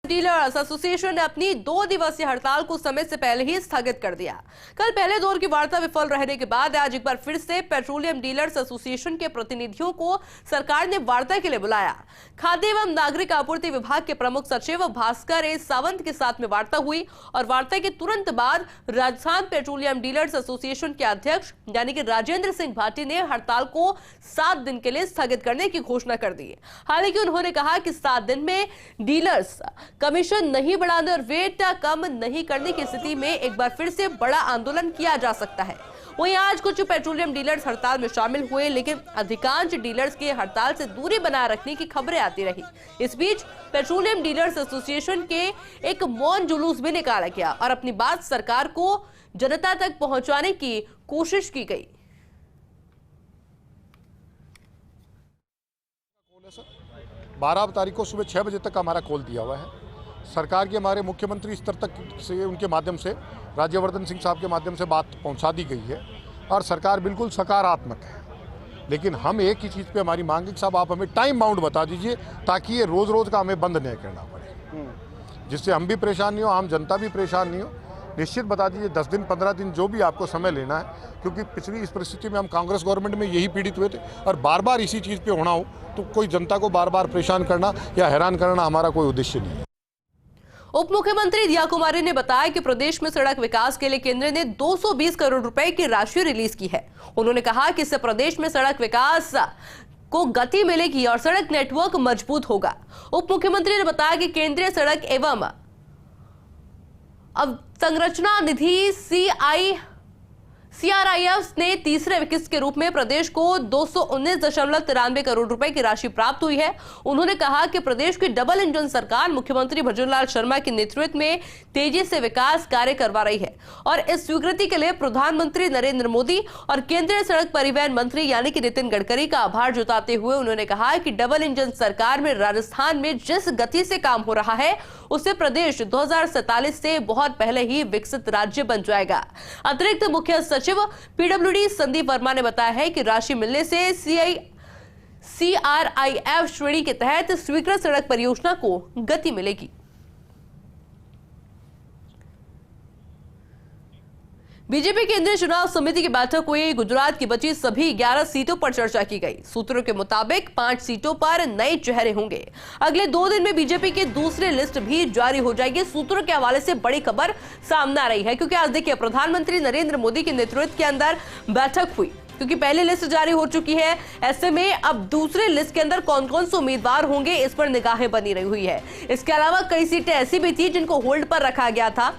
Dealers association ने अपनी 2 दिवसीय हड़ताल को समय से पहले ही स्थगित कर दिया। कल पहले दौर की वार्ता विफल रहने के बाद आज एक बार फिर से पेट्रोलियम डीलर्स एसोसिएशन के प्रतिनिधियों को सरकार ने वार्ता के लिए बुलाया। खाद्य एवं नागरिक आपूर्ति विभाग के प्रमुख सचिव भास्कर ए सावंत के साथ में वार्ता हुई और वार्ता के तुरंत बाद राजस्थान पेट्रोलियम डीलर्स एसोसिएशन के अध्यक्ष यानी कि राजेंद्र सिंह भाटी ने हड़ताल को 7 दिन के लिए स्थगित करने की घोषणा कर दी। हालांकि उन्होंने कहा कि 7 दिन में डीलर्स कमीशन नहीं बढ़ाने और वेट कम नहीं करने की स्थिति में एक बार फिर से बड़ा आंदोलन किया जा सकता है। वहीं आज कुछ पेट्रोलियम डीलर्स हड़ताल में शामिल हुए, लेकिन अधिकांश डीलर्स के हड़ताल से दूरी बनाए रखने की खबरें आती रही। इस बीच पेट्रोलियम डीलर्स एसोसिएशन के एक मौन जुलूस भी निकाला गया और अपनी बात सरकार को जनता तक पहुंचाने की कोशिश की गई। 12 तारीख को सुबह 6 बजे तक हमारा कॉल दिया हुआ है। सरकार की हमारे मुख्यमंत्री स्तर तक से उनके माध्यम से राज्यवर्धन सिंह साहब के माध्यम से बात पहुंचा दी गई है और सरकार बिल्कुल सकारात्मक है। लेकिन हम एक ही चीज़ पे हमारी मांग है कि साहब आप हमें टाइम बाउंड बता दीजिए ताकि ये रोज़ रोज़ का हमें बंद नहीं करना पड़े, जिससे हम भी परेशान नहीं हो, आम जनता भी परेशान नहीं हो। निश्चित बता दीजिए 10 दिन 15 दिन जो भी आपको समय लेना है, क्योंकि पिछली इस परिस्थिति में हम कांग्रेस गवर्नमेंट में यही पीड़ित हुए थे और बार बार इसी चीज़ पे होना हो तो कोई जनता को बार बार परेशान करना या हैरान करना हमारा कोई उद्देश्य नहीं है। उप मुख्यमंत्री दिया कुमारी ने बताया कि प्रदेश में सड़क विकास के लिए केंद्र ने 220 करोड़ रुपए की राशि रिलीज की है। उन्होंने कहा कि इससे प्रदेश में सड़क विकास को गति मिलेगी और सड़क नेटवर्क मजबूत होगा। उप मुख्यमंत्री ने बताया कि केंद्रीय सड़क एवं अवसंरचना निधि CRIF ने तीसरे किस्त के रूप में प्रदेश को 219.93 करोड़ रुपए की राशि प्राप्त हुई है। उन्होंने कहा कि प्रदेश की डबल इंजन सरकार मुख्यमंत्री भजनलाल शर्मा के नेतृत्व में तेजी से विकास कार्य करवा रही है और इस स्वीकृति के लिए प्रधानमंत्री नरेंद्र मोदी और केंद्रीय सड़क परिवहन मंत्री यानी कि नितिन गडकरी का आभार जताते हुए उन्होंने कहा कि डबल इंजन सरकार में राजस्थान में जिस गति से काम हो रहा है उससे प्रदेश 2047 से बहुत पहले ही विकसित राज्य बन जाएगा। अतिरिक्त मुख्य सचिव PWD संदीप वर्मा ने बताया है कि राशि मिलने से CRIF श्रेणी के तहत स्वीकृत सड़क परियोजना को गति मिलेगी। बीजेपी केंद्रीय चुनाव समिति की बैठक हुई। गुजरात की बची सभी 11 सीटों पर चर्चा की गई। सूत्रों के मुताबिक 5 सीटों पर नए चेहरे होंगे। अगले 2 दिन में बीजेपी की दूसरी लिस्ट भी जारी हो जाएगी। सूत्रों के हवाले से बड़ी खबर सामने आ रही है, क्योंकि आज देखिए प्रधानमंत्री नरेंद्र मोदी के नेतृत्व के अंदर बैठक हुई, क्योंकि पहली लिस्ट जारी हो चुकी है। ऐसे में अब दूसरे लिस्ट के अंदर कौन कौन से उम्मीदवार होंगे इस पर निगाहें बनी रही हुई है। इसके अलावा कई सीटें ऐसी भी थी जिनको होल्ड पर रखा गया था।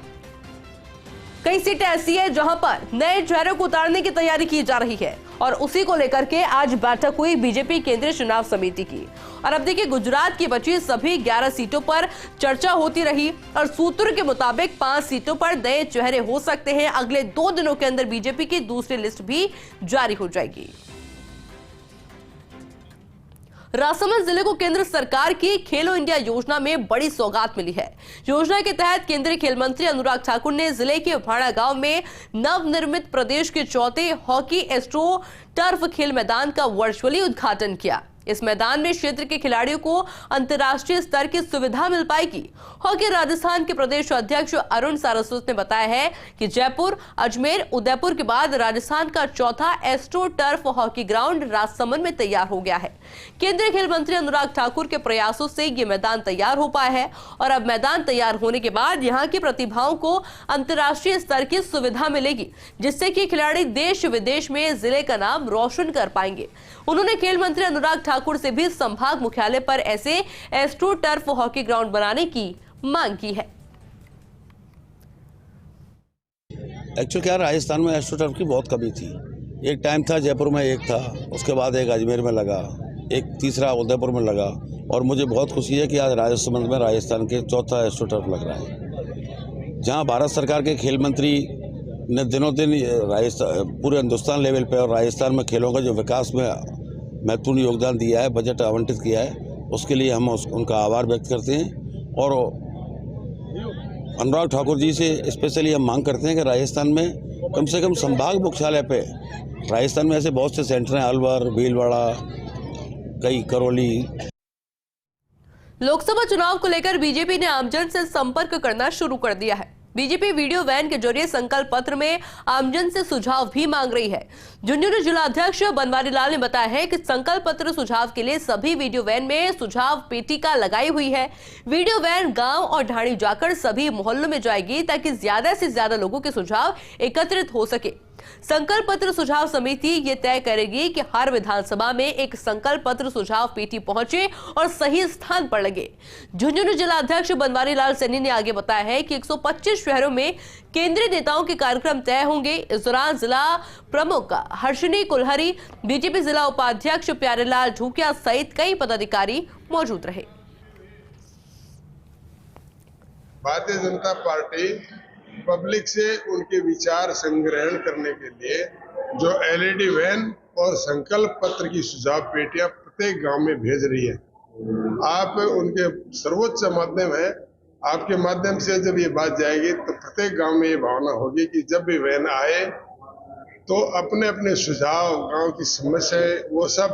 कई सीटें ऐसी है जहां पर नए चेहरों को उतारने की तैयारी की जा रही है और उसी को लेकर के आज बैठक हुई बीजेपी केंद्रीय चुनाव समिति की। और अब देखिए गुजरात की बची सभी 11 सीटों पर चर्चा होती रही और सूत्रों के मुताबिक 5 सीटों पर नए चेहरे हो सकते हैं। अगले 2 दिनों के अंदर बीजेपी की दूसरी लिस्ट भी जारी हो जाएगी। राजसमंद जिले को केंद्र सरकार की खेलो इंडिया योजना में बड़ी सौगात मिली है। योजना के तहत केंद्रीय खेल मंत्री अनुराग ठाकुर ने जिले के भाड़ा गांव में नवनिर्मित प्रदेश के चौथे हॉकी एस्ट्रो टर्फ खेल मैदान का वर्चुअली उद्घाटन किया। इस मैदान में क्षेत्र के खिलाड़ियों को अंतर्राष्ट्रीय स्तर की सुविधा मिल पाएगी। हॉकी राजस्थान के प्रदेश अध्यक्ष अरुण सारस्वत ने बताया है कि जयपुर, अजमेर, उदयपुर के बाद राजस्थान का चौथा astro turf hockey ground Rajsamand में तैयार हो गया है। केंद्रीय खेल मंत्री अनुराग ठाकुर के प्रयासों से ये मैदान तैयार हो पाया है और अब मैदान तैयार होने के बाद यहाँ की प्रतिभाओं को अंतर्राष्ट्रीय स्तर की सुविधा मिलेगी, जिससे कि खिलाड़ी देश विदेश में जिले का नाम रोशन कर पाएंगे। उन्होंने खेल मंत्री अनुराग ठाकुर से भी संभाग मुख्यालय पर ऐसे एस्ट्रो टर्फ हॉकी ग्राउंड बनाने की मांग की है। एक्चुअली क्या राजस्थान में एस्ट्रो टर्फ की बहुत कमी थी। एक टाइम था जयपुर में एक था, उसके बाद एक अजमेर में लगा, एक तीसरा उदयपुर में लगा और मुझे बहुत खुशी है कि आज राजस्थान में राजस्थान के चौथा एस्ट्रो टर्फ लग रहा है। जहां भारत सरकार के खेल मंत्री ने दिनों दिन राजस्थान पूरे हिंदुस्तान लेवल पे और राजस्थान में खेलों का जो विकास में महत्वपूर्ण योगदान दिया है, बजट आवंटित किया है, उसके लिए हम उनका आभार व्यक्त करते हैं। और अनुराग ठाकुर जी से स्पेशली हम मांग करते हैं कि राजस्थान में कम से कम संभाग मुख्यालय पे, राजस्थान में ऐसे बहुत से सेंटर हैं, अलवर, भीलवाड़ा, कई करौली, लोकसभा चुनाव को लेकर बीजेपी ने आमजन से संपर्क करना शुरू कर दिया है। बीजेपी वीडियो वैन के जरिए संकल्प पत्र में आमजन से सुझाव भी मांग रही है। झुंझुनू जिला अध्यक्ष बनवारी लाल ने बताया है कि संकल्प पत्र सुझाव के लिए सभी वीडियो वैन में सुझाव पेटिका लगाई हुई है। वीडियो वैन गांव और ढाणी जाकर सभी मोहल्लों में जाएगी ताकि ज्यादा से ज्यादा लोगों के सुझाव एकत्रित हो सके। संकल्प पत्र सुझाव समिति ये तय करेगी कि हर विधानसभा में एक संकल्प पत्र सुझाव पेटी पहुंचे और सही स्थान पर लगे। झुंझुनू जिला अध्यक्ष बनवारी लाल सैनी ने आगे बताया है कि 125 शहरों में केंद्रीय नेताओं के कार्यक्रम तय होंगे। इस दौरान जिला प्रमुख हर्षिनी कुलहरी, बीजेपी जिला उपाध्यक्ष प्यारेलाल झूकिया सहित कई पदाधिकारी मौजूद रहे। भारतीय जनता पार्टी पब्लिक से उनके विचार संग्रहण करने के लिए जो एलईडी वैन और संकल्प पत्र की सुझाव पेटियां प्रत्येक गांव में भेज रही है। आप उनके सर्वोच्च माध्यम है, आपके माध्यम से जब ये बात जाएगी तो प्रत्येक गांव में ये भावना होगी कि जब भी वैन आए तो अपने अपने सुझाव, गांव की समस्याएं, वो सब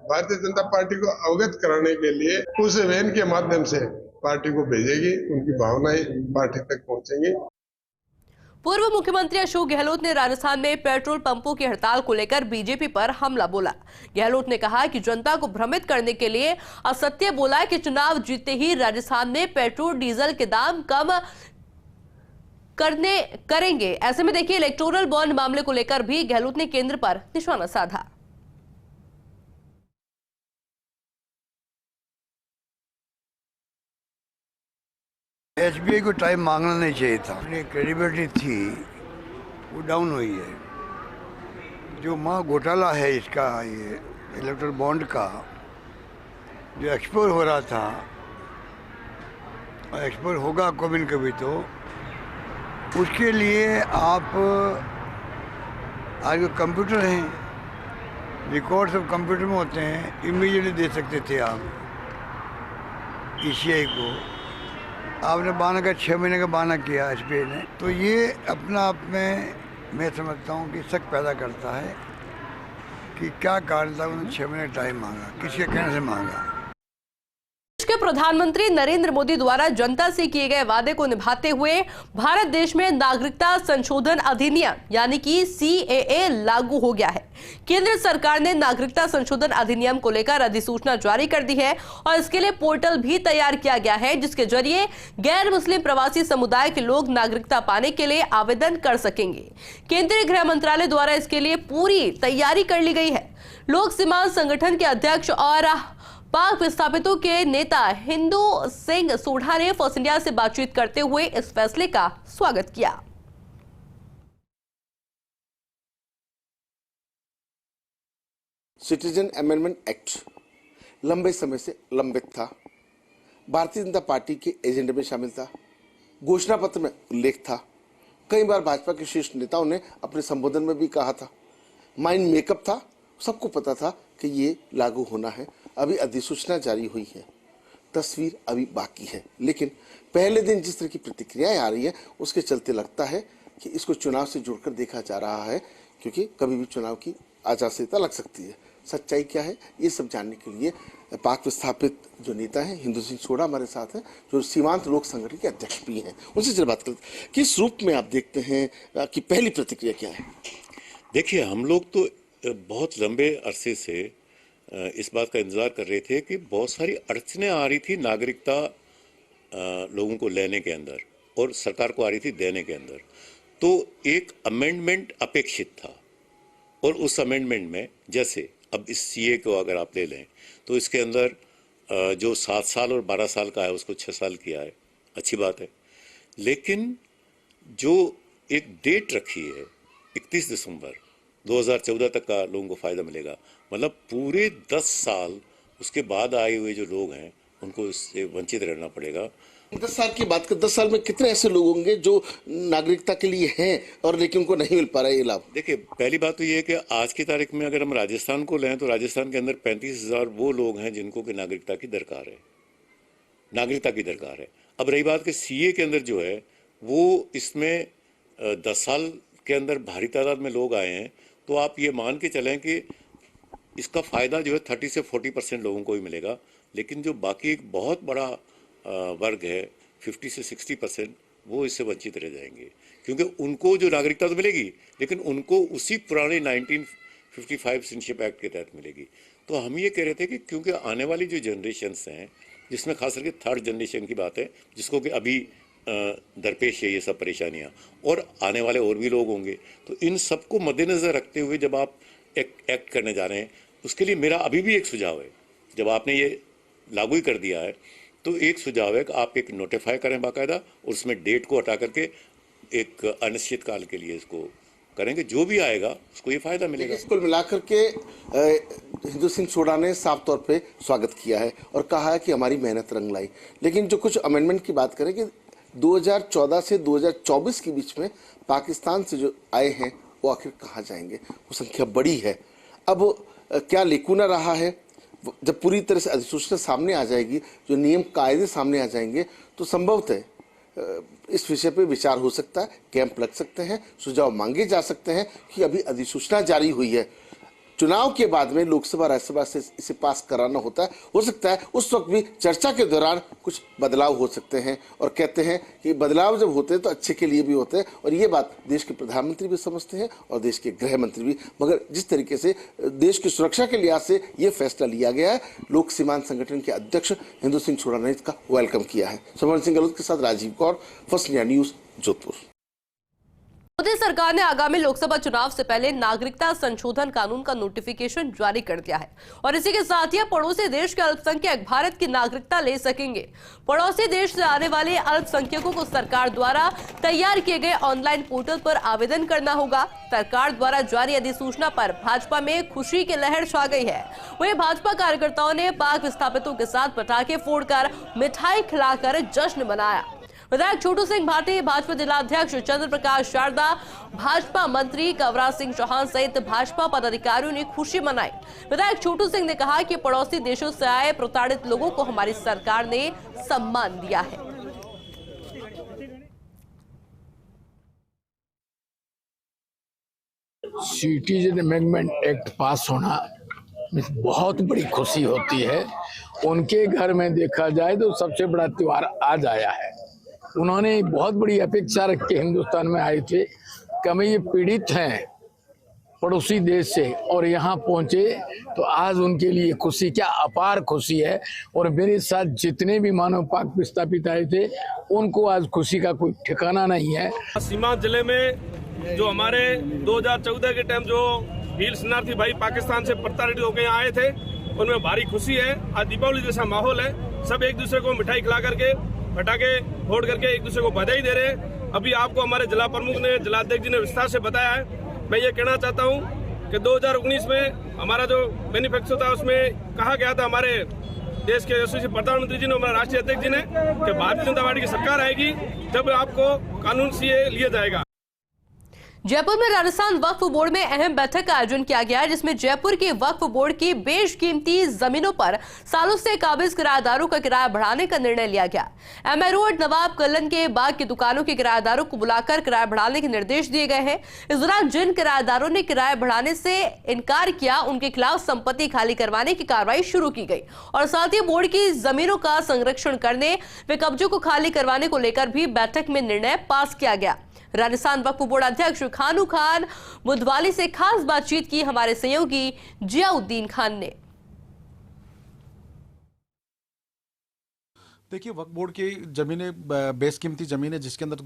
भारतीय जनता पार्टी को अवगत कराने के लिए उस वैन के माध्यम से पार्टी को भेजेगी। उनकी भावनाएं पार्टी तक पहुंचेंगी। पूर्व मुख्यमंत्री अशोक गहलोत ने राजस्थान में पेट्रोल पंपों की हड़ताल को लेकर बीजेपी पर हमला बोला। गहलोत ने कहा कि जनता को भ्रमित करने के लिए असत्य बोला कि चुनाव जीतते ही राजस्थान में पेट्रोल डीजल के दाम कम करेंगे। ऐसे में देखिए, इलेक्टोरल बॉन्ड मामले को लेकर भी गहलोत ने केंद्र पर निशाना साधा। एसबीआई को टाइम मांगना नहीं चाहिए था। अपनी क्रेडिबिलिटी थी वो डाउन हुई है। जो घोटाला है इसका, ये इलेक्ट्रल बॉन्ड का जो एक्सपोर्ट हो रहा था और एक्सपोर्ट होगा कभी न कभी, तो उसके लिए आप आज जो कंप्यूटर हैं, रिकॉर्ड सब कंप्यूटर में होते हैं, इमीडिएटली दे सकते थे आप ईसीआई को। आपने बहाना का 6 महीने का बहाना किया एसबीआई ने, तो ये अपना आप में मैं समझता हूँ कि शक पैदा करता है कि क्या कारण था उन्होंने 6 महीने टाइम मांगा, किसके कहने से मांगा। देश के प्रधानमंत्री नरेंद्र मोदी द्वारा जनता से किए गए वादे को निभाते हुए भारत देश में नागरिकता संशोधन अधिनियम यानी कि सीएए लागू हो गया है। केंद्र सरकार ने नागरिकता संशोधन अधिनियम को लेकर अधिसूचना जारी कर दी है और इसके लिए पोर्टल भी तैयार किया गया है, जिसके जरिए गैर मुस्लिम प्रवासी समुदाय के लोग नागरिकता पाने के लिए आवेदन कर सकेंगे। केंद्रीय गृह मंत्रालय द्वारा इसके लिए पूरी तैयारी कर ली गई है। लोक सीमांत संगठन के अध्यक्ष और पाक विस्थापितों के नेता हिंदू सिंह सोढ़ा ने फॉर्स इंडिया से बातचीत करते हुए इस फैसले का स्वागत किया। सिटीजन अमेंडमेंट एक्ट लंबे समय से लंबित था, भारतीय जनता पार्टी के एजेंडे में शामिल था, घोषणा पत्र में उल्लेख था, कई बार भाजपा के शीर्ष नेताओं ने अपने संबोधन में भी कहा था, माइंड मेकअप था, सबको पता था कि ये लागू होना है। अभी अधिसूचना जारी हुई है, तस्वीर अभी बाकी है, लेकिन पहले दिन जिस तरह की प्रतिक्रियाएं आ रही है उसके चलते लगता है कि इसको चुनाव से जोड़कर देखा जा रहा है, क्योंकि कभी भी चुनाव की आचार संहिता लग सकती है। सच्चाई क्या है ये सब जानने के लिए पाक विस्थापित जो नेता हैं हिंदू सिंह सोढ़ा हमारे साथ हैं, जो सीमांत लोक संगठन के अध्यक्ष भी हैं। उनसे जरा बात करते हैं, किस रूप में आप देखते हैं कि पहली प्रतिक्रिया क्या है? देखिए, हम लोग तो बहुत लंबे अरसे से इस बात का इंतजार कर रहे थे कि बहुत सारी अड़चनें आ रही थी नागरिकता लोगों को लेने के अंदर और सरकार को आ रही थी देने के अंदर। तो एक अमेंडमेंट अपेक्षित था और उस अमेंडमेंट में जैसे अब इस सीए को अगर आप ले लें तो इसके अंदर जो 7 साल और 12 साल का है उसको 6 साल किया है, अच्छी बात है। लेकिन जो एक डेट रखी है 31 दिसंबर 2014 तक का लोगों को फायदा मिलेगा, मतलब पूरे 10 साल उसके बाद आए हुए जो लोग हैं उनको इससे वंचित रहना पड़ेगा। 10 साल की बात कर, 10 साल में कितने ऐसे लोग होंगे जो नागरिकता के लिए हैं और लेकिन उनको नहीं मिल पा रहा है ये लाभ? देखिए, पहली बात तो ये है कि आज की तारीख में अगर हम राजस्थान को लें तो राजस्थान के अंदर 35,000 वो लोग हैं जिनको कि नागरिकता की दरकार है। अब रही बात कि सीए के अंदर जो है वो इसमें 10 साल के अंदर भारी तादाद में लोग आए हैं, तो आप ये मान के चलें कि इसका फायदा जो है 30 से 40% लोगों को ही मिलेगा, लेकिन जो बाकी एक बहुत बड़ा वर्ग है 50 से 60%, वो इससे वंचित रह जाएंगे, क्योंकि उनको जो नागरिकता तो मिलेगी लेकिन उनको उसी पुराने 1955 सिटीजनशिप एक्ट के तहत मिलेगी। तो हम ये कह रहे थे कि क्योंकि आने वाली जो जनरेशन्स हैं, जिसमें खास करके थर्ड जनरेशन की बात है, जिसको कि अभी दरपेश है ये सब परेशानियां, और आने वाले और भी लोग होंगे, तो इन सबको मद्देनजर रखते हुए जब आप एक्ट करने जा रहे हैं, उसके लिए मेरा अभी भी एक सुझाव है, जब आपने ये लागू ही कर दिया है तो एक सुझाव है कि आप एक नोटिफाई करें बाकायदा, और उसमें डेट को हटा करके एक अनिश्चित काल के लिए इसको करेंगे, जो भी आएगा उसको ये फायदा मिलेगा। कुल मिलाकर के हिंदू सिंह सोडा ने साफ तौर पे स्वागत किया है और कहा है कि हमारी मेहनत रंग लाई। लेकिन जो कुछ अमेंडमेंट की बात करें कि 2014 से 2024 के बीच में पाकिस्तान से जो आए हैं वो आखिर कहाँ जाएंगे, वो संख्या बड़ी है। अब क्या लेकुना रहा है, जब पूरी तरह से अधिसूचना सामने आ जाएगी, जो नियम कायदे सामने आ जाएंगे, तो संभवतः इस विषय पे विचार हो सकता है, कैंप लग सकते हैं, सुझाव मांगे जा सकते हैं कि अभी अधिसूचना जारी हुई है, चुनाव के बाद में लोकसभा राज्यसभा से इसे पास कराना होता है, हो सकता है उस वक्त भी चर्चा के दौरान कुछ बदलाव हो सकते हैं। और कहते हैं कि बदलाव जब होते हैं तो अच्छे के लिए भी होते हैं, और ये बात देश के प्रधानमंत्री भी समझते हैं और देश के गृह मंत्री भी। मगर जिस तरीके से देश की सुरक्षा के लिहाज से ये फैसला लिया गया है, लोक सीमांत संगठन के अध्यक्ष हिंदू सिंह सोडा ने इसका वेलकम किया है। स्वर्ण सिंह गहलोत के साथ Rajiv Kaur, First India News, Jodhpur. Modi सरकार ने आगामी लोकसभा चुनाव से पहले नागरिकता संशोधन कानून का नोटिफिकेशन जारी कर दिया है, और इसी के साथ ही पड़ोसी देश के अल्पसंख्यक भारत की नागरिकता ले सकेंगे। पड़ोसी देश से आने वाले अल्पसंख्यकों को सरकार द्वारा तैयार किए गए ऑनलाइन पोर्टल पर आवेदन करना होगा। सरकार द्वारा जारी अधिसूचना पर भाजपा में खुशी की लहर छा गई है। वहीं भाजपा कार्यकर्ताओं ने पाक विस्थापितों के साथ पटाखे फोड़कर मिठाई खिलाकर जश्न मनाया। विधायक छोटू सिंह भाटी, भाजपा जिलाध्यक्ष चंद्र प्रकाश शारदा, भाजपा मंत्री कवराज सिंह चौहान सहित भाजपा पदाधिकारियों ने खुशी मनाई। विधायक छोटू सिंह ने कहा कि पड़ोसी देशों से आए प्रताड़ित लोगों को हमारी सरकार ने सम्मान दिया है। सिटीजन अमेंडमेंट एक्ट पास होना बहुत बड़ी खुशी होती है। उनके घर में देखा जाए तो सबसे बड़ा त्योहार आज आया है। उन्होंने बहुत बड़ी अपेक्षा रख के हिंदुस्तान में आए थे कि हमें ये पीड़ित हैं पड़ोसी देश से, और यहाँ पहुँचे तो आज उनके लिए खुशी, क्या अपार खुशी है। और मेरे साथ जितने भी मानव पाक विस्थापित आए थे, उनको आज खुशी का कोई ठिकाना नहीं है। सीमांत जिले में जो हमारे 2014 के टाइम जो वीर शरणार्थी भाई पाकिस्तान से प्रताड़ित होकर यहाँ आए थे, उनमें भारी खुशी है। आज दीपावली जैसा माहौल है, सब एक दूसरे को मिठाई खिला करके, पटाखे फोड़ करके एक दूसरे को बधाई दे रहे हैं। अभी आपको हमारे जिला प्रमुख ने, जिलाध्यक्ष जी ने विस्तार से बताया है। मैं ये कहना चाहता हूँ कि 2019 में हमारा जो मैनिफेस्टो था उसमें कहा गया था, हमारे देश के यशस्वी प्रधानमंत्री जी ने, हमारे राष्ट्रीय अध्यक्ष जी ने, कि भारतीय जनता पार्टी की सरकार आएगी जब आपको कानून से लिया जाएगा। जयपुर में राजस्थान वक्फ बोर्ड में अहम बैठक का आयोजन किया गया, जिसमें जयपुर के वक्फ बोर्ड की बेशकीमती जमीनों पर सालों से काबिज किराएदारों का किराया बढ़ाने का निर्णय लिया गया। एमआई रोड, नवाब कल्लन के बाग की दुकानों के किराएदारों को बुलाकर किराया बढ़ाने के निर्देश दिए गए हैं। इस दौरान जिन किराएदारों ने किराया बढ़ाने से इनकार किया, उनके खिलाफ संपत्ति खाली करवाने की कार्रवाई शुरू की गई, और साथ ही बोर्ड की जमीनों का संरक्षण करने व कब्जों को खाली करवाने को लेकर भी बैठक में निर्णय पास किया गया। राजस्थान वक्फ बोर्ड अध्यक्ष खानू खान बुधवाली से खास बातचीत की हमारे सहयोगी जियाउद्दीन खान ने। देखिए, वक्फ बोर्ड की ज़मीनें बेशकीमती ज़मीन है, जिसके अंदर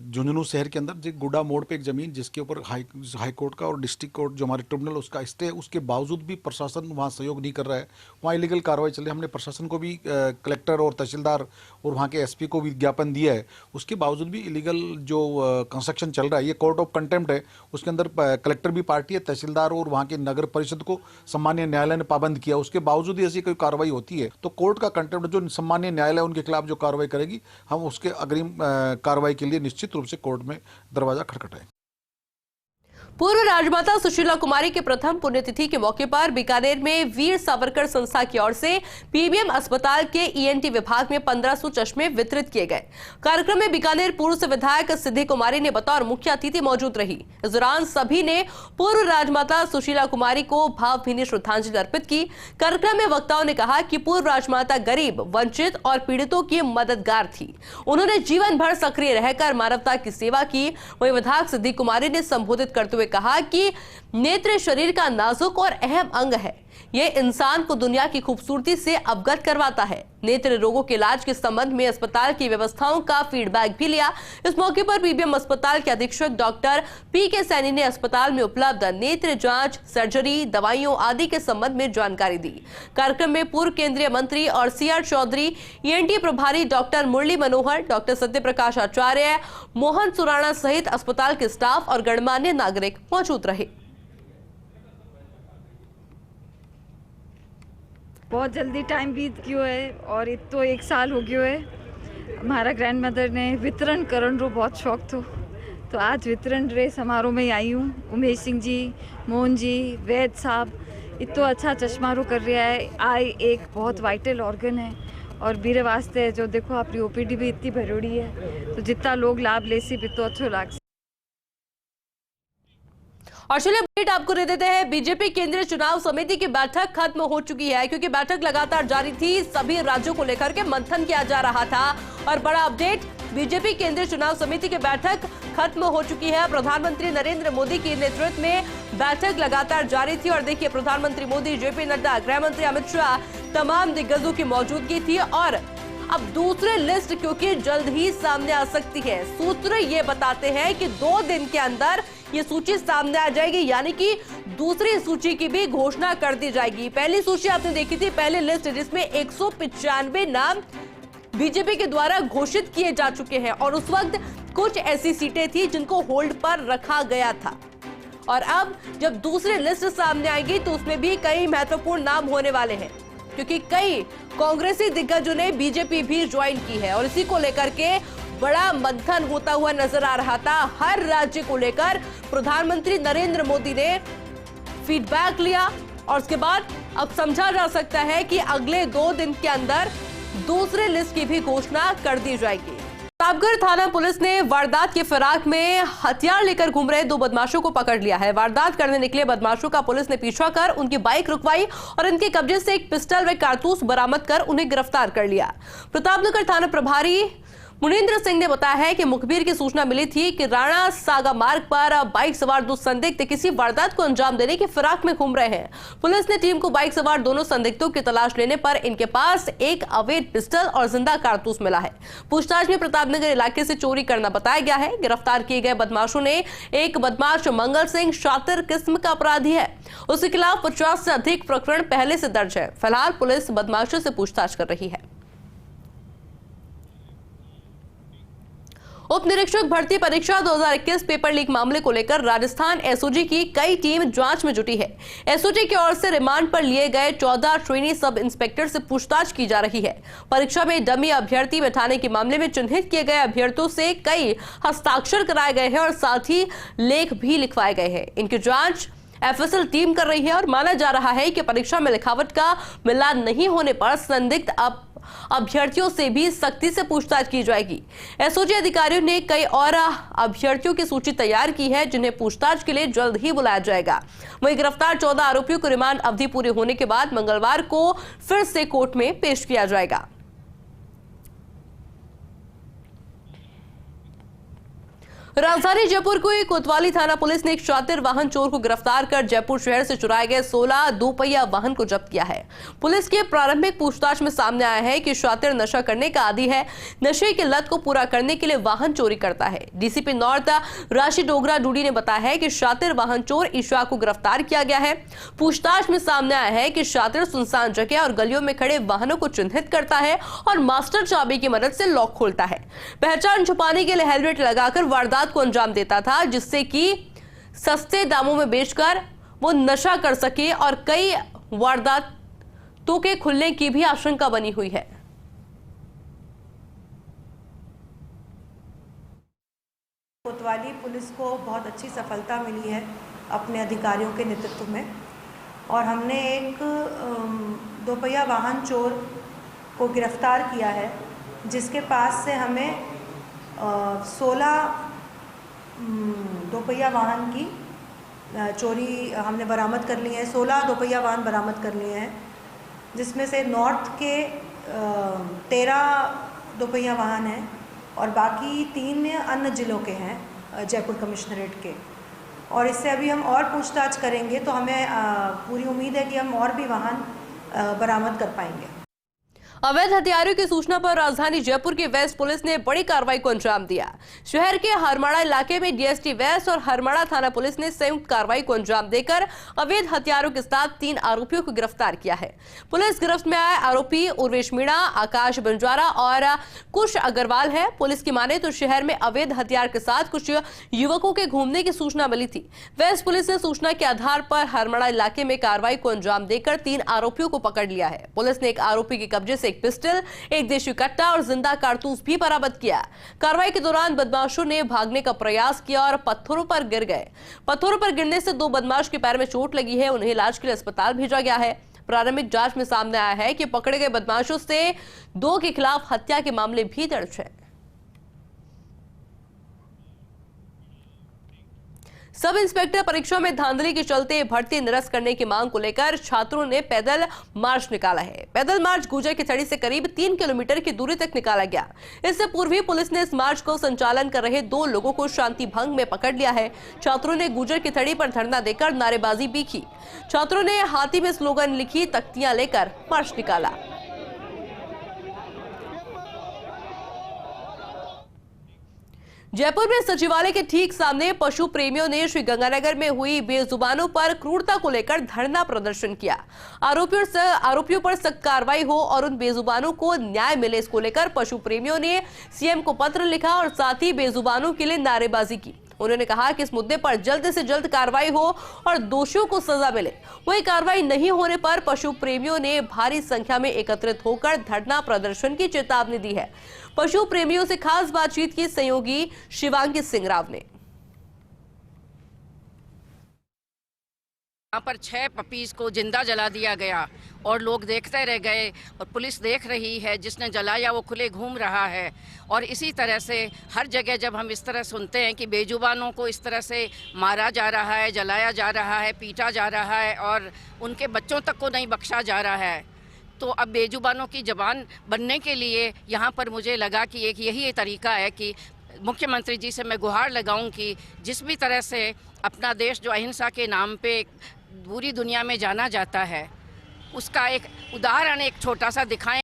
झुंझुनू शहर के अंदर गुड्डा मोड़ पे एक ज़मीन, जिसके ऊपर हाई कोर्ट का और डिस्ट्रिक्ट कोर्ट जो हमारे ट्रिब्यूनल उसका स्टे है, उसके बावजूद भी प्रशासन वहाँ सहयोग नहीं कर रहा है, वहाँ इलीगल कार्रवाई चल रही है। हमने प्रशासन को भी, कलेक्टर और तहसीलदार और वहाँ के एसपी को भी ज्ञापन दिया है, उसके बावजूद भी इलीगल जो कंस्ट्रक्शन चल रहा है, ये कोर्ट ऑफ कंटेम्प्ट है। उसके अंदर कलेक्टर भी पार्टी है, तहसीलदार और वहाँ के नगर परिषद को सम्मान्य न्यायालय ने पाबंद किया, उसके बावजूद ही ऐसी कोई कार्रवाई होती है तो कोर्ट का कंटेम्प्ट, जो सम्मान्य न्यायालय उनके खिलाफ जो कार्रवाई करेगी, हम उसके अग्रिम कार्रवाई के लिए निश्चित रूप से कोर्ट में दरवाजा खटखटाएंगे। पूर्व राजमाता सुशीला कुमारी के प्रथम पुण्यतिथि के मौके पर बीकानेर में वीर सावरकर संस्था की ओर से पीबीएम अस्पताल के ईएनटी विभाग में 1500 चश्मे वितरित किए गए। कार्यक्रम में बीकानेर पूर्व से विधायक सिद्धि कुमारी ने बतौर मुख्य अतिथि मौजूद रही। इस दौरान सभी ने पूर्व राजमाता सुशीला कुमारी को भावभीनी श्रद्धांजलि अर्पित की। कार्यक्रम में वक्ताओं ने कहा कि पूर्व राजमाता गरीब, वंचित और पीड़ितों की मददगार थी। उन्होंने जीवन भर सक्रिय रहकर मानवता की सेवा की। वहीं विधायक सिद्धि कुमारी ने संबोधित करते हुए कहा कि नेत्र शरीर का नाजुक और अहम अंग है। यह इंसान को दुनिया की खूबसूरती से अवगत करवाता है। नेत्र रोगों के इलाज के संबंध में अस्पताल की व्यवस्थाओं का फीडबैक भी लिया। इस मौके पर पीबीएम अस्पताल के अधीक्षक डॉक्टर पीके सैनी ने अस्पताल में उपलब्ध नेत्र जांच, सर्जरी, दवाइयों आदि के संबंध में जानकारी दी। कार्यक्रम में पूर्व केंद्रीय मंत्री और सीआर चौधरी, ईएनटी प्रभारी डॉक्टर मुरली मनोहर, डॉक्टर सत्यप्रकाश आचार्य, मोहन सुराणा सहित अस्पताल के स्टाफ और गणमान्य नागरिक मौजूद रहे। बहुत जल्दी टाइम बीत गयो है और इत तो 1 साल हो गयो है। हमारा ग्रैंड मदर ने वितरण करन रो बहुत शौक थो, तो आज वितरण रे समारोह में आई हूँ। उमेश सिंह जी, मोहन जी, वैद साहब इतो अच्छा चश्मा रो कर रहा है। आई एक बहुत वाइटल ऑर्गन है और बीरे वास्ते जो देखो आपकी ओपीडी भी इतनी भरोड़ी है, तो जितना लोग लाभ ले सी तो अच्छो लाग। और चलिए अपडेट आपको दे देते हैं। बीजेपी केंद्रीय चुनाव समिति की बैठक खत्म हो चुकी है, क्योंकि बैठक लगातार जारी थी। सभी राज्यों को लेकर के मंथन किया जा रहा था और बड़ा अपडेट, बीजेपी केंद्रीय चुनाव समिति की बैठक खत्म हो चुकी है। प्रधानमंत्री नरेंद्र मोदी के नेतृत्व में बैठक लगातार जारी थी और देखिए, प्रधानमंत्री मोदी, जेपी नड्डा, गृह मंत्री अमित शाह, तमाम दिग्गजों की मौजूदगी थी। और अब दूसरे लिस्ट क्योंकि जल्द ही सामने आ सकती है। सूत्र ये बताते हैं कि 2 दिन के अंदर ये सूची सामने आ जाएगी, यानी कि दूसरी सूची की भी घोषणा कर दी जाएगी। पहली सूची आपने देखी थी, पहली लिस्ट, जिसमें 195 नाम बीजेपी के द्वारा घोषित किए जा चुके हैं और उस वक्त कुछ ऐसी सीटें थी जिनको होल्ड पर रखा गया था। और अब जब दूसरी लिस्ट सामने आएगी तो उसमें भी कई महत्वपूर्ण नाम होने वाले हैं, क्योंकि कई कांग्रेसी दिग्गजों ने बीजेपी भी ज्वाइन की है और इसी को लेकर के बड़ा मंथन होता हुआ नजर आ रहा था। हर राज्य को लेकर प्रधानमंत्री नरेंद्र मोदी ने फीडबैक लिया और उसके बाद अब समझा जा सकता है कि अगले 2 दिन के अंदर दूसरे लिस्ट की भी घोषणा कर दी जाएगी। प्रतापगढ़ थाना पुलिस ने वारदात के फिराक में हथियार लेकर घूम रहे 2 बदमाशों को पकड़ लिया है। वारदात करने निकले बदमाशों का पुलिस ने पीछा कर उनकी बाइक रुकवाई और इनके कब्जे से एक पिस्टल व कारतूस बरामद कर उन्हें गिरफ्तार कर लिया। प्रतापगढ़ थाना प्रभारी मुनिंद्र सिंह ने बताया है कि मुखबिर की सूचना मिली थी कि राणा सागा मार्ग पर बाइक सवार 2 संदिग्ध किसी वारदात को अंजाम देने की फिराक में घूम रहे हैं। पुलिस ने टीम को बाइक सवार दोनों संदिग्धों की तलाश लेने पर इनके पास एक अवैध पिस्टल और जिंदा कारतूस मिला है। पूछताछ में प्रतापनगर इलाके से चोरी करना बताया गया है। गिरफ्तार किए गए बदमाशों ने एक बदमाश मंगल सिंह शातिर किस्म का अपराधी है, उसके खिलाफ 50 से अधिक प्रकरण पहले से दर्ज है। फिलहाल पुलिस बदमाशों से पूछताछ कर रही है। उप निरीक्षक भर्ती परीक्षा 2021 पेपर लीक मामले को लेकर राजस्थान एसओजी की कई टीम जांच में जुटी है। एसओजी की ओर से रिमांड पर लिए गए 14 ट्रेनी सब इंस्पेक्टर से पूछताछ की जा रही है। परीक्षा में डमी अभ्यर्थी बैठाने के मामले में चिन्हित किए गए अभ्यर्थियों से कई हस्ताक्षर कराए गए हैं और साथ ही लेख भी लिखवाए गए हैं। इनकी जांच एफएसएल टीम कर रही है और माना जा रहा है कि परीक्षा में लिखावट का मिलान नहीं होने पर संदिग्ध अभ्यर्थियों से भी सख्ती से पूछताछ की जाएगी। एसओजी अधिकारियों ने कई और अभ्यर्थियों की सूची तैयार की है, जिन्हें पूछताछ के लिए जल्द ही बुलाया जाएगा। वहीं गिरफ्तार 14 आरोपियों को रिमांड अवधि पूरी होने के बाद मंगलवार को फिर से कोर्ट में पेश किया जाएगा। राजधानी जयपुर को कोतवाली थाना पुलिस ने एक शातिर वाहन चोर को गिरफ्तार कर जयपुर शहर से चुराए गए 16 दोपहिया वाहन को जब्त किया है। पुलिस की प्रारंभिक पूछताछ में सामने आया है कि शातिर नशा करने का आदी है। नशे की लत को पूरा करने के लिए वाहन चोरी करता है। डीसीपी नॉर्थ राशि डोगरा डूडी ने बताया है कि शातिर वाहन चोर ईशा को गिरफ्तार किया गया है। पूछताछ में सामने आया है कि शातिर सुनसान जगह और गलियों में खड़े वाहनों को चिन्हित करता है और मास्टर चाबी की मदद से लॉक खोलता है। पहचान छुपाने के लिए हेलमेट लगाकर वारदात को अंजाम देता था, जिससे कि सस्ते दामों में बेचकर वो नशा कर सके और कई वारदातों के खुलने की भी आशंका बनी हुई है। कोतवाली पुलिस को बहुत अच्छी सफलता मिली है अपने अधिकारियों के नेतृत्व में, और हमने एक दोपहिया वाहन चोर को गिरफ्तार किया है, जिसके पास से हमें 16 दोपहिया वाहन की चोरी हमने बरामद कर ली है। 16 दोपहिया वाहन बरामद कर लिए हैं, जिसमें से नॉर्थ के 13 दोपहिया वाहन हैं और बाकी 3 अन्य ज़िलों के हैं, जयपुर कमिश्नरेट के। और इससे अभी हम और पूछताछ करेंगे तो हमें पूरी उम्मीद है कि हम और भी वाहन बरामद कर पाएंगे। अवैध हथियारों की सूचना पर राजधानी जयपुर की वेस्ट पुलिस ने बड़ी कार्रवाई को अंजाम दिया। शहर के हरमाड़ा इलाके में डीएसटी वेस्ट और हरमाड़ा थाना पुलिस ने संयुक्त कार्रवाई को अंजाम देकर अवैध हथियारों के साथ 3 आरोपियों को गिरफ्तार किया है। पुलिस गिरफ्त में आए आरोपी उर्वेश मीणा, आकाश बंजारा और कुश अग्रवाल है। पुलिस की माने तो शहर में अवैध हथियार के साथ कुछ युवकों के घूमने की सूचना मिली थी। वेस्ट पुलिस ने सूचना के आधार पर हरमाड़ा इलाके में कार्रवाई को अंजाम देकर 3 आरोपियों को पकड़ लिया है। पुलिस ने एक आरोपी के कब्जे से एक पिस्टल, एक देशी कट्टा और जिंदा कारतूस भी बरामद किया। कार्रवाई के दौरान बदमाशों ने भागने का प्रयास किया और पत्थरों पर गिर गए। पत्थरों पर गिरने से 2 बदमाश के पैर में चोट लगी है, उन्हें इलाज के लिए अस्पताल भेजा गया है। प्रारंभिक जांच में सामने आया है कि पकड़े गए बदमाशों से 2 के खिलाफ हत्या के मामले भी दर्ज है। सब इंस्पेक्टर परीक्षा में धांधली के चलते भर्ती निरस्त करने की मांग को लेकर छात्रों ने पैदल मार्च निकाला है। पैदल मार्च गुजर की थड़ी से करीब 3 किलोमीटर की दूरी तक निकाला गया। इससे पूर्व ही पुलिस ने इस मार्च को संचालन कर रहे 2 लोगों को शांति भंग में पकड़ लिया है। छात्रों ने गुजर की थड़ी पर धरना देकर नारेबाजी भी की। छात्रों ने हाथी में स्लोगन लिखी तख्तियां लेकर मार्च निकाला। जयपुर में सचिवालय के ठीक सामने पशु प्रेमियों ने श्री गंगानगर में हुई बेजुबानों पर क्रूरता को लेकर धरना प्रदर्शन किया। आरोपियों पर सख्त कार्रवाई हो और उन बेजुबानों को न्याय मिले, इसको लेकर पशु प्रेमियों ने सीएम को पत्र लिखा और साथ ही बेजुबानों के लिए नारेबाजी की। उन्होंने कहा कि इस मुद्दे पर जल्द से जल्द कार्रवाई हो और दोषियों को सजा मिले। वही कार्रवाई नहीं होने पर पशु प्रेमियों ने भारी संख्या में एकत्रित होकर धरना प्रदर्शन की चेतावनी दी है। पशु प्रेमियों से खास बातचीत की सहयोगी शिवांगी सिंह राव ने। यहाँ पर 6 पपीज को जिंदा जला दिया गया और लोग देखते रह गए और पुलिस देख रही है। जिसने जलाया वो खुले घूम रहा है। और इसी तरह से हर जगह जब हम इस तरह सुनते हैं कि बेजुबानों को इस तरह से मारा जा रहा है, जलाया जा रहा है, पीटा जा रहा है और उनके बच्चों तक को नहीं बख्शा जा रहा है, तो अब बेजुबानों की जबान बनने के लिए यहाँ पर मुझे लगा कि एक यही तरीका है कि मुख्यमंत्री जी से मैं गुहार लगाऊं कि जिस भी तरह से अपना देश जो अहिंसा के नाम पे पूरी दुनिया में जाना जाता है, उसका एक उदाहरण एक छोटा सा दिखाएं।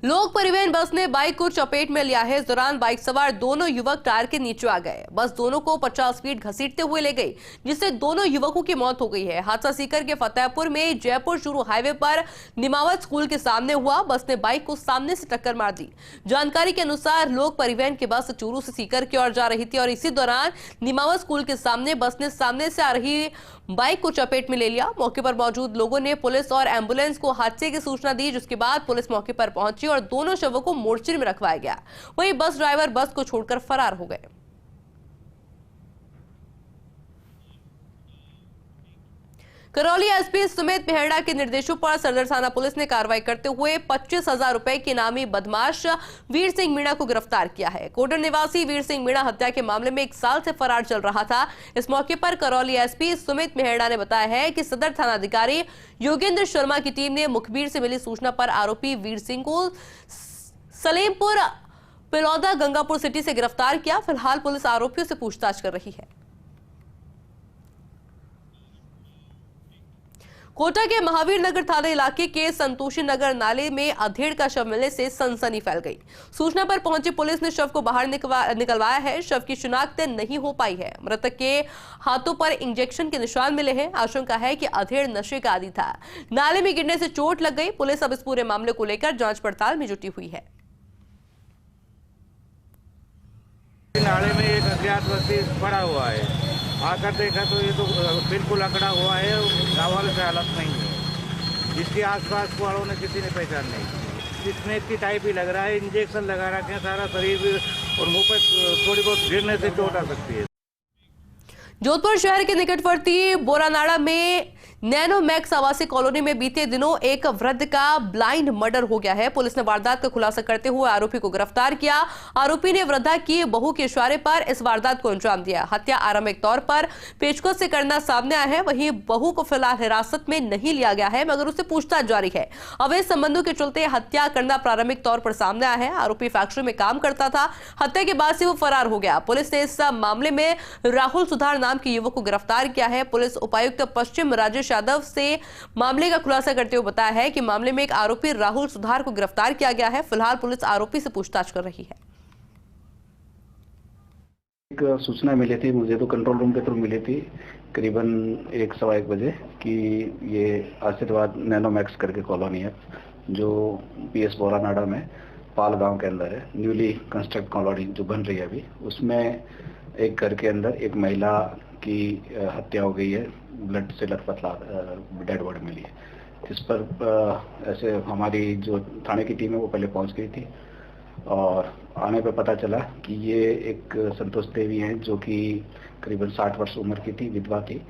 लोक परिवहन बस ने बाइक को चपेट में लिया है। इस दौरान बाइक सवार दोनों युवक टायर के नीचे आ गए। बस दोनों को 50 फीट घसीटते हुए ले गई, जिससे दोनों युवकों की मौत हो गई है। हादसा सीकर के फतेहपुर में जयपुर चूरू हाईवे पर निमावत स्कूल के सामने हुआ। बस ने बाइक को सामने से टक्कर मार दी। जानकारी के अनुसार लोक परिवहन की बस चूरू से सीकर की ओर जा रही थी और इसी दौरान निमावत स्कूल के सामने बस ने सामने से आ रही बाइक को चपेट में ले लिया। मौके पर मौजूद लोगों ने पुलिस और एम्बुलेंस को हादसे की सूचना दी, जिसके बाद पुलिस मौके पर पहुंची और दोनों शवों को मोर्चरी में रखवाया गया। वहीं बस ड्राइवर बस को छोड़कर फरार हो गए। करौली एसपी सुमित मेहड़ा के निर्देशों पर सदर थाना पुलिस ने कार्रवाई करते हुए 25,000 रुपए के इनामी बदमाश वीर सिंह मीणा को गिरफ्तार किया है। कोडर निवासी वीर सिंह मीणा हत्या के मामले में 1 साल से फरार चल रहा था। इस मौके पर करौली एसपी सुमित मेहड़ा ने बताया है कि सदर थानाधिकारी योगेंद्र शर्मा की टीम ने मुखबिर से मिली सूचना पर आरोपी वीर सिंह को सलेमपुर पिलौदा गंगापुर सिटी से गिरफ्तार किया। फिलहाल पुलिस आरोपियों से पूछताछ कर रही है। कोटा के महावीर नगर थाना इलाके के संतोषी नगर नाले में अधेड़ का शव मिलने से सनसनी फैल गई। सूचना पर पहुंची पुलिस ने शव को बाहर निकलवाया है। शव की शिनाख्त नहीं हो पाई है। मृतक के हाथों पर इंजेक्शन के निशान मिले हैं। आशंका है कि अधेड़ नशे का आदी था। नाले में गिरने से चोट लग गई। पुलिस अब इस पूरे मामले को लेकर जांच पड़ताल में जुटी हुई है। नाले में एक अज्ञात व्यक्ति पड़ा हुआ है। आकर देखा तो ये तो बिल्कुल अकड़ा हुआ है, नावाल से हालत नहीं है। जिसके आसपास वालों ने किसी ने पहचान नहीं। स्नेक की टाइप ही लग रहा है, इंजेक्शन लगा रखे हैं सारा शरीर भी, और मुंह पर थोड़ी बहुत गिरने से चोट आ सकती है। जोधपुर शहर के निकटवर्ती बोरानाड़ा में नैनोमैक्स आवासीय कॉलोनी में बीते दिनों एक वृद्ध का ब्लाइंड मर्डर हो गया है। पुलिस ने वारदात का खुलासा करते हुए आरोपी को गिरफ्तार किया। आरोपी ने वृद्धा की बहू के इशारे पर इस वारदात को अंजाम दिया। हत्या आरंभिक तौर पर पेचकस से करना सामने आया है। वहीं बहू को फिलहाल हिरासत में नहीं लिया गया है, मगर उससे पूछताछ जारी है। अवैध संबंधों के चलते हत्या करना प्रारंभिक तौर पर सामने आया है। आरोपी फैक्ट्री में काम करता था। हत्या के बाद से वो फरार हो गया। पुलिस ने इस मामले में राहुल सुधार नाम के युवक को गिरफ्तार किया है। पुलिस उपायुक्त पश्चिम राजेश यादव से मामले का खुलासा करते हुए बताया है कि मामले में एक आरोपी राहुल सुधार को गिरफ्तार किया गया है। फिलहाल पुलिस आरोपी से पूछताछ कर रही है। एक सूचना मिली थी मुझे, तो कंट्रोल रूम के थ्रू मिली थी करीबन 1-1:15 बजे कि ये आशीर्वाद नैनोमैक्स करके कॉलोनी है जो PS बोरानाड़ा में पाल गांव के अंदर है। न्यूली कंस्ट्रक्ट कॉलोनी जो बन रही है अभी, उसमें एक घर के अंदर एक महिला की हत्या हो गई है। ब्लड से लथपथ डेड बॉडी मिली है, जिस पर ऐसे हमारी जो थाने की टीम है वो पहले पहुंच गई थी और आने पे पता चला कि ये एक संतोष देवी हैं जो कि करीबन 60 वर्ष उम्र की थी, विधवा थी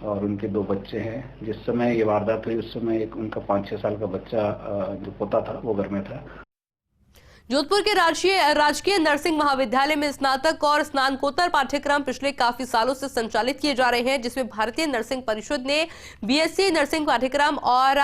और उनके 2 बच्चे हैं। जिस समय ये वारदात हुई उस समय एक उनका 5-6 साल का बच्चा जो पोता था वो घर में था। जोधपुर के राजकीय नर्सिंग महाविद्यालय में स्नातक और स्नातकोत्तर पाठ्यक्रम पिछले काफी सालों से संचालित किए जा रहे हैं, जिसमें भारतीय नर्सिंग परिषद ने BSc नर्सिंग पाठ्यक्रम और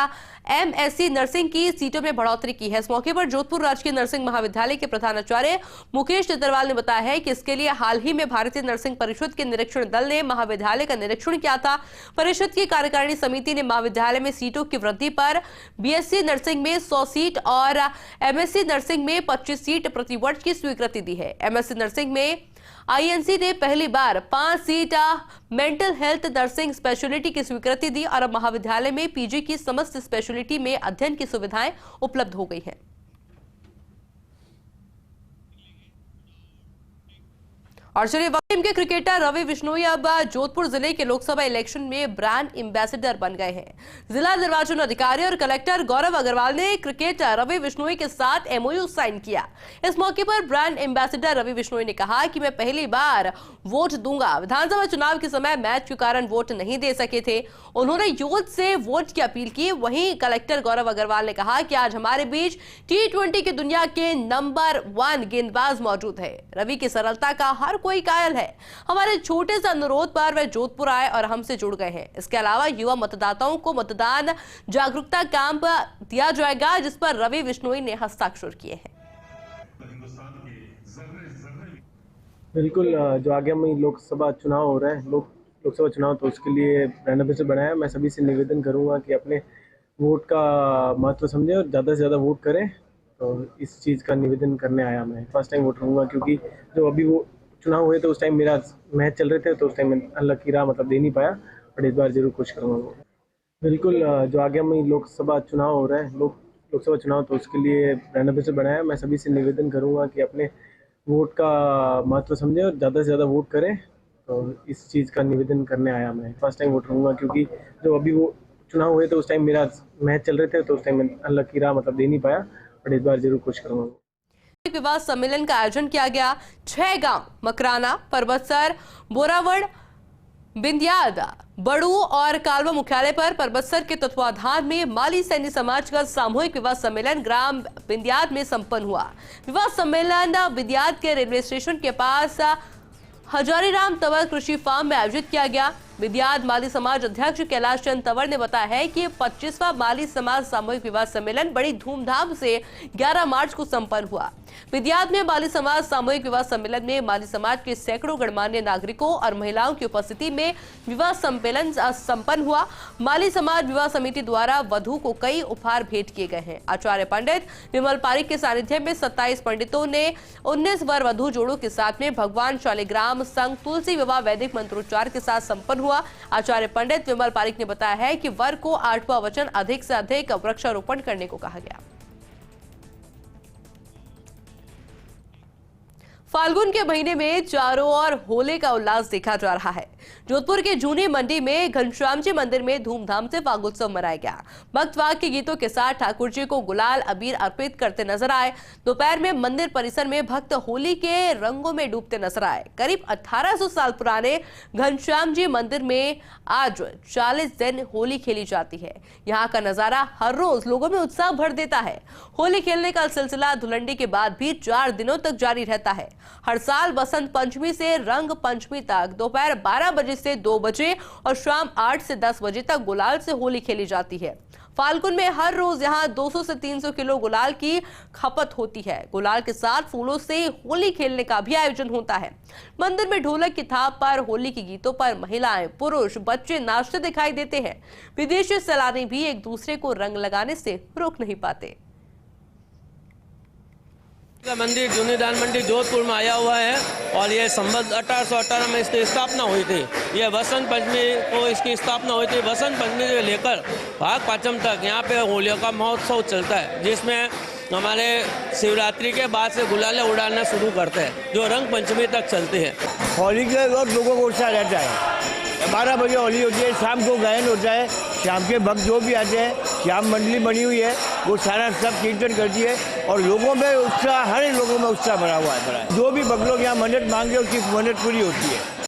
MSc नर्सिंग की सीटों में बढ़ोतरी की है। इस मौके पर जोधपुर राजकीय नर्सिंग महाविद्यालय के प्रधानाचार्य मुकेश चितरवाल ने बताया है कि इसके लिए हाल ही में भारतीय नर्सिंग परिषद के निरीक्षण दल ने महाविद्यालय का निरीक्षण किया था। परिषद की कार्यकारिणी समिति ने महाविद्यालय में सीटों की वृद्धि पर BSc नर्सिंग में 100 सीट और MSc नर्सिंग में 25 सीट प्रतिवर्ष की स्वीकृति दी है। MSc नर्सिंग में INC ने पहली बार 5 seat mental health nursing speciality की स्वीकृति दी और अब महाविद्यालय में PG की समस्त स्पेशलिटी में अध्ययन की सुविधाएं उपलब्ध हो गई हैं। और चलिए टीम के क्रिकेटर रवि बिश्नोई अब जोधपुर जिले के लोकसभा इलेक्शन में ब्रांड एम्बेसडर बन गए हैं। जिला निर्वाचन अधिकारी और कलेक्टर गौरव अग्रवाल ने क्रिकेटर रवि बिश्नोई के साथ MOU साइन किया। इस मौके पर ब्रांड एम्बेसडर रवि बिश्नोई ने कहा कि मैं पहली बार वोट दूंगा। विधानसभा चुनाव के समय मैच के कारण वोट नहीं दे सके थे। उन्होंने यूथ से वोट की अपील की। वहीं कलेक्टर गौरव अग्रवाल ने कहा कि आज हमारे बीच T20 की दुनिया के नंबर 1 गेंदबाज मौजूद है। रवि की सरलता का हर कोई कायल है। हमारे छोटे से अनुरोध पर वे जोधपुर आए और हमसे जुड़ गए हैं। इसके अलावा युवा मतदाताओं को मतदान जागरूकता कैंप दिया जाएगा, जिस पर रवि बिश्नोई ने हस्ताक्षर किए हैं। बिल्कुल, जो आगामी लोकसभा चुनाव हो रहा है, लोकसभा चुनाव, तो उसके लिए ब्रांड एम्बेसडर बनाया। मैं सभी से निवेदन करूंगा कि अपने वोट का महत्व समझें और ज़्यादा से ज़्यादा वोट करें। तो इस चीज़ का निवेदन करने आया। मैं फर्स्ट टाइम वोट रहूँगा, क्योंकि जो अभी वो चुनाव हुए तो उस टाइम मेरा मैच चल रहे थे, तो उस टाइम मैं अनलकी रहा, मतलब दे नहीं पाया, बट इस बार जरूर कोशिश करूँगा। बिल्कुल, जो आगामी लोकसभा चुनाव हो रहा है, लोकसभा चुनाव, तो उसके लिए ब्रांड एम्बेसडर बनाया। मैं सभी से निवेदन करूँगा कि अपने वोट का महत्व समझें और ज़्यादा से ज़्यादा वोट करें। तो इस चीज़ का निवेदन करने आया। मैं फर्स्ट टाइम वोट रहूँगा, क्योंकि जो अभी वो चुनाव हुए तो उस टाइम मेरा मैच चल रहे थे, तो उस टाइम मैं अनलकी रहा, मतलब दे नहीं पाया, बट इस बार जरूर कोशिश करूँगा। विवाद सम्मेलन का आयोजन किया गया। 6 गांव मकराना, परबतसर, बोरावड़, बिंदियाद, बड़ू और कालवा मुख्यालय पर परबतसर के तत्वाधान में माली सैन्य समाज का सामूहिक विवाह सम्मेलन ग्राम बिंदियाद में संपन्न हुआ। विवाह सम्मेलन बिंदियाद के रेलवे स्टेशन के पास हजारीराम तंवर कृषि फार्म में आयोजित किया गया। बिंदियाद माली समाज अध्यक्ष कैलाश चंद तंवर ने बताया है कि 25वां माली समाज सामूहिक विवाह सम्मेलन बड़ी धूमधाम से 11 मार्च को संपन्न हुआ। बिंदियाद में माली समाज सामूहिक विवाह सम्मेलन में माली समाज के सैकड़ों गणमान्य नागरिकों और महिलाओं की उपस्थिति में विवाह सम्मेलन संपन्न हुआ। माली समाज विवाह समिति द्वारा वधू को कई उपहार भेंट किए गए हैं। आचार्य पंडित विमल पारिक के सानिध्य में 27 पंडितों ने 19 वर वधू जोड़ों के साथ में भगवान शालिग्राम संघ तुलसी विवाह वैदिक मंत्रोच्चार के साथ संपन्न हुआ। आचार्य पंडित विमल पारिक ने बताया है कि वर को 8वां वचन अधिक से अधिक वृक्षारोपण करने को कहा गया। फाल्गुन के महीने में चारों ओर होली का उल्लास देखा जा रहा है। जोधपुर के जूनी मंडी में घनश्याम जी मंदिर में धूमधाम से फागोत्सव मनाया गया। भक्त फाग के गीतों के साथ ठाकुर जी को गुलाल अबीर अर्पित करते नजर आए। दोपहर में मंदिर परिसर में भक्त होली के रंगों में डूबते नजर आए। करीब 1800 साल पुराने घनश्याम जी मंदिर में आज 40 दिन होली खेली जाती है। यहाँ का नजारा हर रोज लोगों में उत्साह भर देता है। होली खेलने का सिलसिला धुलंडी के बाद भी 4 दिनों तक जारी रहता है। हर साल बसंत पंचमी से रंग पंचमी तक दोपहर 12 बजे से 2 बजे और शाम 8 से 10 बजे तक गुलाल से होली खेली जाती है। फाल्गुन में हर रोज यहाँ 200 से 300 किलो गुलाल की खपत होती है। गुलाल के साथ फूलों से होली खेलने का भी आयोजन होता है। मंदिर में ढोलक की थाप पर होली के गीतों पर महिलाएं, पुरुष, बच्चे नाचते दिखाई देते हैं। विदेशी सैलानी भी एक दूसरे को रंग लगाने से रोक नहीं पाते। मंदिर जूनी दान मंडी जोधपुर में आया हुआ है और ये संबंध 1818 में इसकी स्थापना हुई थी। ये बसंत पंचमी को इसकी स्थापना हुई थी। बसंत पंचमी से लेकर फाग पाचम तक यहाँ पे होली का महोत्सव चलता है, जिसमें हमारे शिवरात्रि के बाद से गुलाले उड़ाना शुरू करते हैं, जो रंग पंचमी तक चलते हैं। होली के वक्त लोगों को उत्साह रहता है। 12 बजे होली होती है, शाम को गायन होता है। शाम के भक्त जो भी आते हैं, श्याम मंडली बनी हुई है, वो सारा सब कीर्तन करती है और लोगों में उत्साह, हर लोगों में उत्साह भरा हुआ है। जो भी भक्त लोग यहाँ मन्नत मांगे उसकी मन्नत पूरी होती है।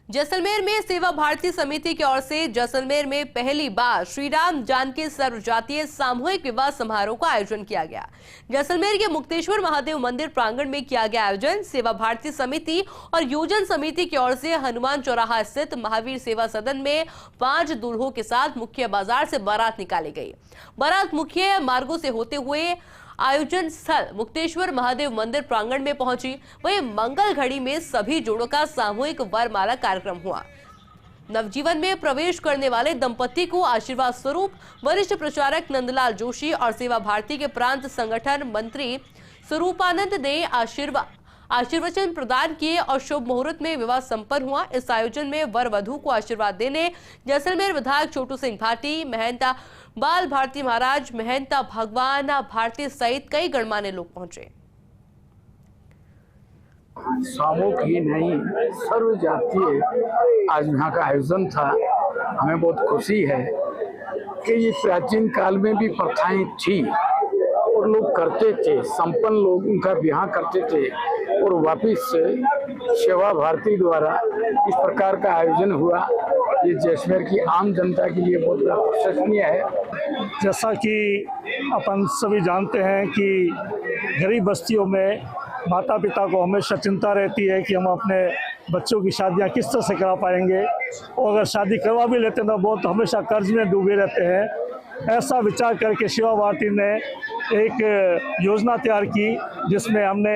जैसलमेर में सेवा भारती समिति की ओर से जैसलमेर में पहली बार श्री राम जानकी सर्वजातीय सामूहिक विवाह समारोह का आयोजन किया गया। जैसलमेर के मुक्तेश्वर महादेव मंदिर प्रांगण में किया गया आयोजन सेवा भारती समिति और योजन समिति की ओर से हनुमान चौराहा स्थित महावीर सेवा सदन में 5 दूल्हों के साथ मुख्य बाजार से बारात निकाली गई। बारात मुख्य मार्गों से होते हुए आयोजन स्थल मुक्तेश्वर महादेव मंदिर प्रांगण में पहुंची। वहीं मंगल घड़ी में सभी जोड़ों का सामूहिक वरमाला कार्यक्रम हुआ। नवजीवन में प्रवेश करने वाले दंपति को आशीर्वाद स्वरूप वरिष्ठ प्रचारक नंदलाल जोशी और सेवा भारती के प्रांत संगठन मंत्री स्वरूपानंद ने आशीर्वचन प्रदान किए और शुभ मुहूर्त में विवाह संपन्न हुआ। इस आयोजन में वर वधू को आशीर्वाद देने जैसलमेर विधायक छोटू सिंह भाटी, महंता बाल भारती महाराज, महंता भगवान भारती सहित कई गणमान्य लोग पहुंचे। सामूहिक ही नहीं, सर्व जातीय आज यहाँ का आयोजन था। हमें बहुत खुशी है कि ये प्राचीन काल में भी प्रथाएं थी और लोग करते थे, संपन्न लोग उनका विवाह करते थे और वापिस सेवा भारती द्वारा इस प्रकार का आयोजन हुआ। ये जैसलमेर की आम जनता के लिए बहुत प्रशंसनीय है। जैसा कि अपन सभी जानते हैं कि गरीब बस्तियों में माता पिता को हमेशा चिंता रहती है कि हम अपने बच्चों की शादियां किस तरह से करा पाएंगे, और अगर शादी करवा भी लेते हैं तो बहुत हमेशा कर्ज में डूबे रहते हैं। ऐसा विचार करके सेवा भारती ने एक योजना तैयार की, जिसमें हमने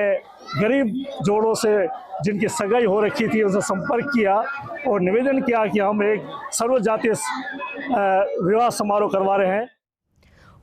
गरीब जोड़ों से जिनकी सगाई हो रखी थी उनसे संपर्क किया और निवेदन किया कि हम एक सर्वजातीय विवाह समारोह करवा रहे हैं।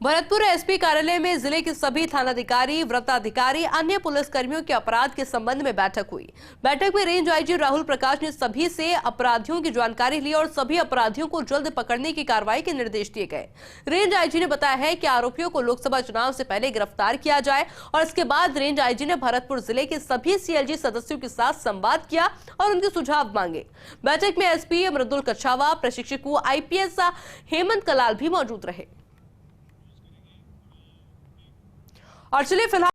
भरतपुर एसपी कार्यालय में जिले के सभी थानाधिकारी, व्रताधिकारी, अन्य पुलिसकर्मियों के अपराध के संबंध में बैठक हुई। बैठक में रेंज आईजी राहुल प्रकाश ने सभी से अपराधियों की जानकारी ली और सभी अपराधियों को जल्द पकड़ने की कार्रवाई के निर्देश दिए गए। रेंज आईजी ने बताया है कि आरोपियों को लोकसभा चुनाव से पहले गिरफ्तार किया जाए और इसके बाद रेंज आईजी ने भरतपुर जिले के सभी सीएलजी सदस्यों के साथ संवाद किया और उनके सुझाव मांगे। बैठक में एसपी मृदुल कछावा, प्रशिक्षकों आईपीएस हेमंत कलाल भी मौजूद रहे। और चलिए फिलहाल